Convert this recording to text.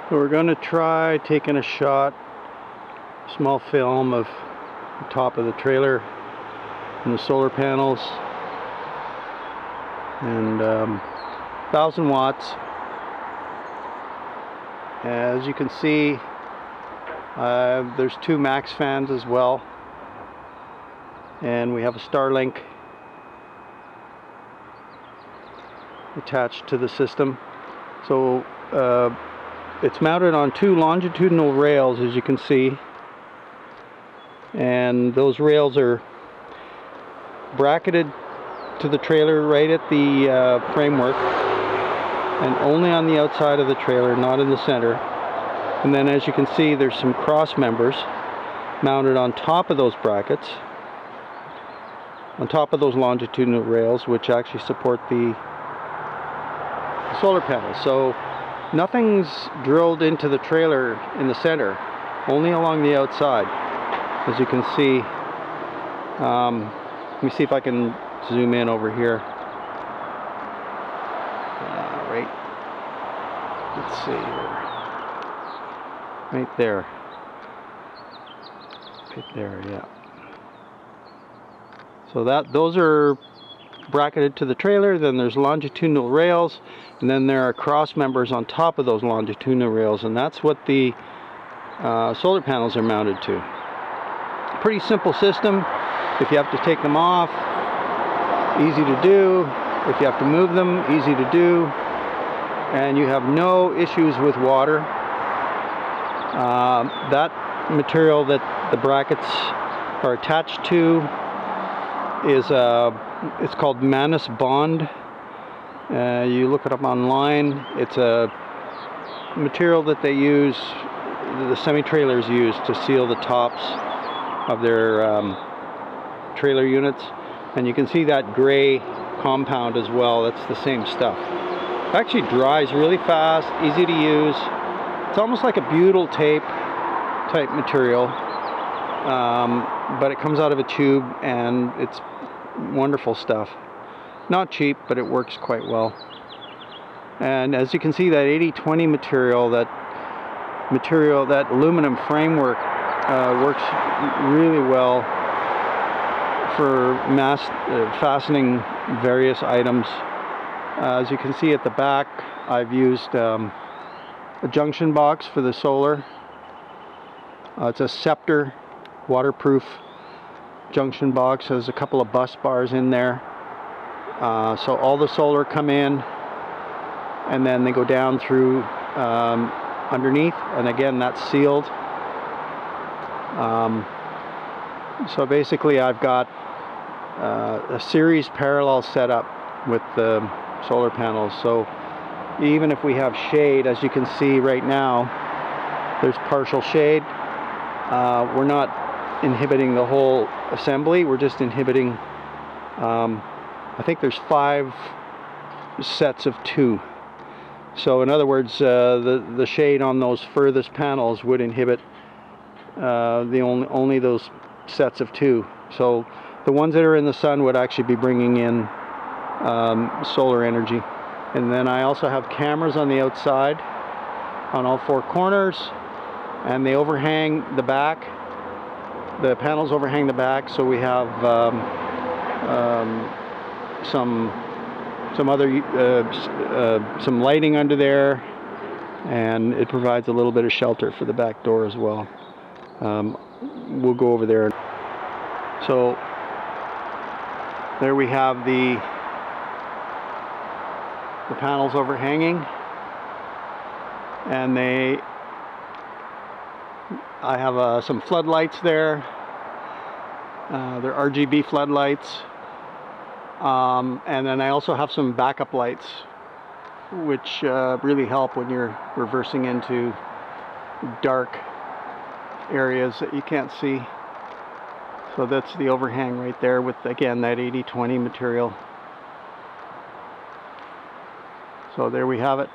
So we're going to try taking a shot, small film of the top of the trailer and the solar panels, and 1000 watts. As you can see, there's 2 max fans as well, and we have a Starlink attached to the system. So it's mounted on 2 longitudinal rails, as you can see, and those rails are bracketed to the trailer right at the framework, and only on the outside of the trailer, not in the center. And then, as you can see, there's some cross members mounted on top of those brackets, on top of those longitudinal rails, which actually support the solar panels. So nothing's drilled into the trailer in the center, only along the outside, as you can see. Let me see if I can zoom in over here. Right, let's see here. Right there. Right there, yeah. So those are bracketed to the trailer. Then there's longitudinal rails, and then there are cross members on top of those longitudinal rails, and that's what the solar panels are mounted to. Pretty simple system. If you have to take them off, easy to do. If you have to move them, easy to do. And you have no issues with water. That material that the brackets are attached to is it's called Manus Bond. You look it up online. It's a material that they use, the semi-trailers use, to seal the tops of their trailer units. And you can see that gray compound as well. That's the same stuff. It actually dries really fast, easy to use. It's almost like a butyl tape type material, but it comes out of a tube, and it's wonderful stuff. Not cheap, but it works quite well. And as you can see, that 80-20 material, that aluminum framework works really well for fastening various items. As you can see at the back, I've used a junction box for the solar. It's a Scepter waterproof junction box. There's a couple of bus bars in there. So all the solar come in, and then they go down through underneath, and again that's sealed. So basically I've got a series parallel setup with the solar panels. So even if we have shade, as you can see right now, there's partial shade. We're not inhibiting the whole assembly, we're just inhibiting, I think there's 5 sets of 2. So in other words, the shade on those furthest panels would inhibit only those sets of 2. So the ones that are in the sun would actually be bringing in solar energy. And then I also have cameras on the outside on all 4 corners, and they overhang the back. The panels overhang the back, so we have some lighting under there, and it provides a little bit of shelter for the back door as well. We'll go over there. So there we have the panels overhanging, and I have some floodlights there. They're RGB floodlights, and then I also have some backup lights, which really help when you're reversing into dark areas that you can't see. So that's the overhang right there with, again, that 80-20 material. So there we have it.